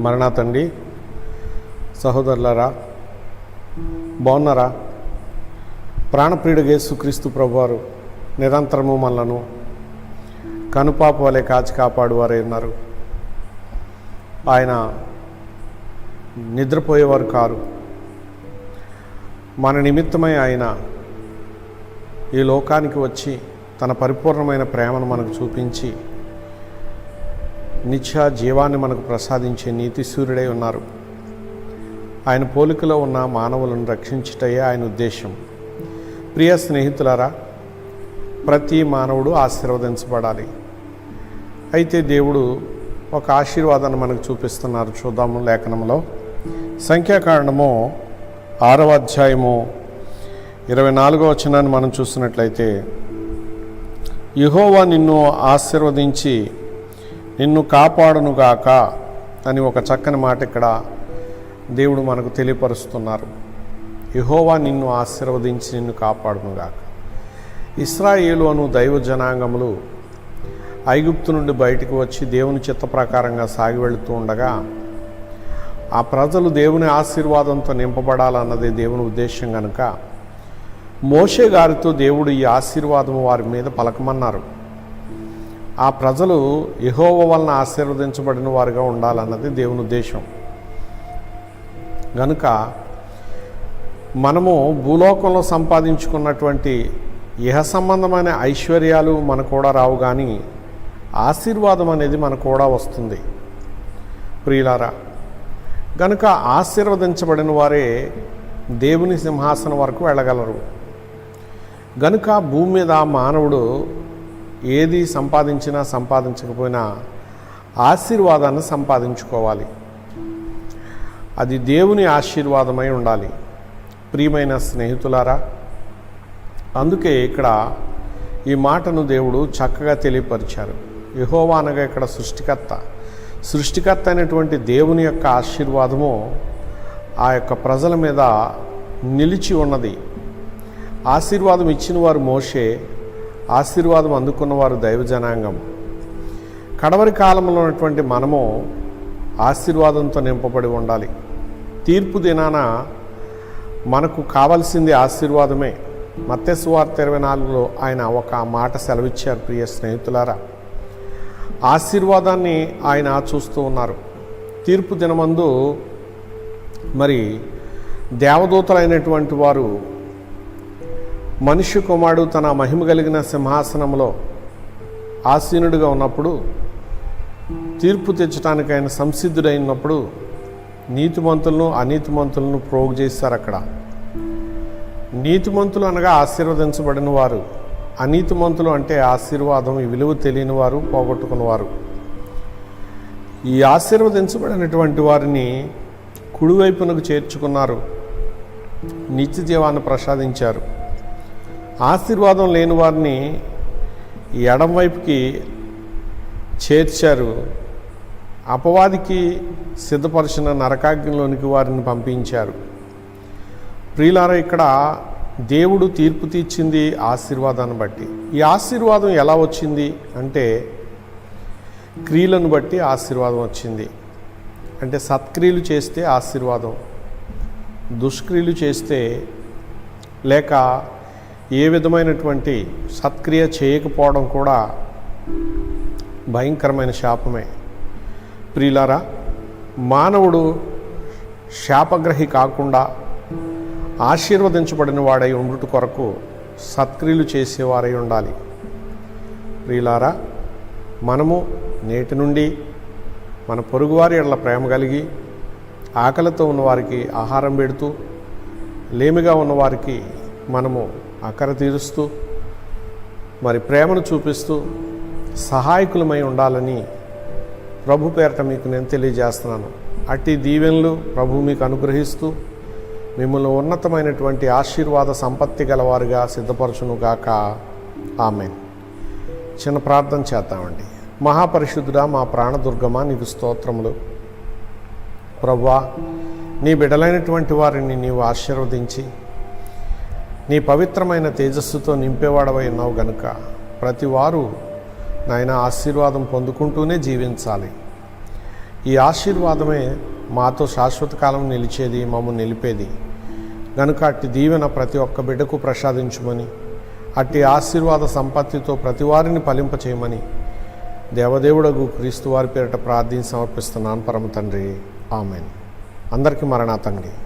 మరణాతండి సహోదరులారా, బాగున్నారా? ప్రాణప్రియుడు యేసుక్రీస్తు ప్రభువారు నిరంతరము మనలను కనుపాప వలె కాచి కాపాడువారే ఉన్నారు. ఆయన నిద్రపోయేవారు కారు. మన నిమిత్తమై ఆయన ఈ లోకానికి వచ్చి తన పరిపూర్ణమైన ప్రేమను మనకు చూపించి నిత్య జీవాన్ని మనకు ప్రసాదించే నీతి సూర్యుడై ఉన్నారు. ఆయన పోలికలో ఉన్న మానవులను రక్షించుటయే ఆయన ఉద్దేశం. ప్రియ స్నేహితులారా, ప్రతి మానవుడు ఆశీర్వదించబడాలి. అయితే దేవుడు ఒక ఆశీర్వాదాన్ని మనకు చూపిస్తున్నారు. చూద్దాము లేఖనంలో. సంఖ్యాకాండము 6వ అధ్యాయము 24వ వచనాన్ని మనం చూసినట్లయితే, యెహోవా నిన్ను ఆశీర్వదించి నిన్ను కాపాడునుగాక అని ఒక చక్కని మాట ఇక్కడ దేవుడు మనకు తెలియపరుస్తున్నారు. యెహోవా నిన్ను ఆశీర్వదించి నిన్ను కాపాడునుగాక. ఇశ్రాయేలు అను దైవ జనాంగములు ఐగుప్తు నుండి బయటికి వచ్చి దేవుని చిత్త ప్రకారంగా సాగి వెళుతూ ఉండగా ఆ ప్రజలు దేవుని ఆశీర్వాదంతో నింపబడాలన్నదే దేవుని ఉద్దేశం కనుక మోషే గారితో దేవుడు ఈ ఆశీర్వాదము వారి మీద పలకమన్నారు. ఆ ప్రజలు యెహోవా వలన ఆశీర్వదించబడిన వారుగా ఉండాలన్నది దేవుని ఉద్దేశం. గనుక మనము భూలోకంలో సంపాదించుకున్నటువంటి ఇహ సంబంధమైన ఐశ్వర్యాలు మనకు కూడా రావు, కానీ ఆశీర్వాదం అనేది మనకు కూడా వస్తుంది ప్రియులారా. గనుక ఆశీర్వదించబడిన వారే దేవుని సింహాసనం వరకు వెళ్ళగలరు. గనుక భూమి మీద మానవుడు ఏది సంపాదించినా సంపాదించకపోయినా ఆశీర్వాదాన్ని సంపాదించుకోవాలి. అది దేవుని ఆశీర్వాదమై ఉండాలి. ప్రియమైన స్నేహితులారా, అందుకే ఇక్కడ ఈ మాటను దేవుడు చక్కగా తెలియపరిచారు. యెహోవా అనగా ఇక్కడ సృష్టికర్త అయినటువంటి దేవుని యొక్క ఆశీర్వాదము ఆ యొక్క ప్రజల మీద నిలిచి ఉన్నది. ఆశీర్వాదం ఇచ్చిన వారు మోషే, ఆశీర్వాదం అందుకున్నవారు దైవ జనాంగం. కడవరి కాలంలో ఉన్నటువంటి మనము ఆశీర్వాదంతో నింపబడి ఉండాలి. తీర్పు దినాన మనకు కావలసింది ఆశీర్వాదమే. మత్తయి సువార్త 24లో ఆయన ఒక మాట సెలవిచ్చారు. ప్రియ స్నేహితులారా, ఆశీర్వాదాన్ని ఆయన చూస్తూ ఉన్నారు. తీర్పు దినమందు మరి దేవదూతలైనటువంటి వారు మనుష్య కుమారుడు తన మహిమ కలిగిన సింహాసనంలో ఆసీనుడిగా ఉన్నప్పుడు, తీర్పు తెచ్చడానికి ఆయన సంసిద్ధుడైనప్పుడు నీతిమంతులను అనీతిమంతులను ప్రోగు చేశారు. అక్కడ నీతిమంతులు అనగా ఆశీర్వదించబడిన వారు, అనీతిమంతులు అంటే ఆశీర్వాదం ఈ విలువ తెలియని వారు, పోగొట్టుకున్నవారు. ఈ ఆశీర్వదించబడినటువంటి వారిని కుడివైపునకు చేర్చుకున్నారు, నిత్య జీవాన్ని ప్రసాదించారు. ఆశీర్వాదం లేని వారిని ఎడం వైపుకి చేర్చారు, అపవాదికి సిద్ధపరిచిన నరకాగ్నిలోనికి వారిని పంపించారు. ప్రియులారా, ఇక్కడ దేవుడు తీర్పు తీర్చింది ఆశీర్వాదాన్ని బట్టి. ఈ ఆశీర్వాదం ఎలా వచ్చింది అంటే క్రియలను బట్టి ఆశీర్వాదం వచ్చింది. అంటే సత్క్రియలు చేస్తే ఆశీర్వాదం, దుష్క్రియలు చేస్తే లేక ఏ విధమైనటువంటి సత్క్రియ చేయకపోవడం కూడా భయంకరమైన శాపమే. ప్రియులారా, మానవుడు శాపగ్రహి కాకుండా ఆశీర్వదించబడిన వాడై ఉండుట కొరకు సత్క్రియలు చేసేవారై ఉండాలి. ప్రియులారా, మనము నేటి నుండి మన పొరుగువారి ఎడల ప్రేమ కలిగి, ఆకలితో ఉన్నవారికి ఆహారం పెడుతూ, లేమిగా ఉన్నవారికి మనము అక్కర తీరుస్తూ, మరి ప్రేమను చూపిస్తూ సహాయకులమై ఉండాలని ప్రభు పేరట మీకు నేను తెలియజేస్తున్నాను. అట్టి దీవెనలు ప్రభు మీకు అనుగ్రహిస్తూ మిమ్మల్ని ఉన్నతమైనటువంటి ఆశీర్వాద సంపత్తి గలవారుగా సిద్ధపరచునుగాక. ఆమేన్. చిన్న ప్రార్థన చేద్దామండి. మహాపరిశుద్ధుడా, మా ప్రాణదుర్గమా, నీకు స్తోత్రములు. ప్రభువా, నీ బిడ్డలైనటువంటి వారిని నీవు ఆశీర్వదించి నీ పవిత్రమైన తేజస్సుతో నింపేవాడవై ఉన్నావు గనుక ప్రతి వారు నాయన ఆశీర్వాదం పొందుకుంటూనే జీవించాలి. ఈ ఆశీర్వాదమే మాతో శాశ్వత కాలం నిలిచేది, మమ్మల్ని నిలిపేది గనుక అట్టి దీవెన ప్రతి ఒక్క బిడ్డకు ప్రసాదించుమని, అట్టి ఆశీర్వాద సంపత్తితో ప్రతి వారిని ఫలింపచేయమని దేవదేవుడగు క్రీస్తు వారి పేరిట ప్రార్థన సమర్పిస్తున్నాను పరమ తండ్రి. ఆమెన్. అందరికీ మరణాతండి.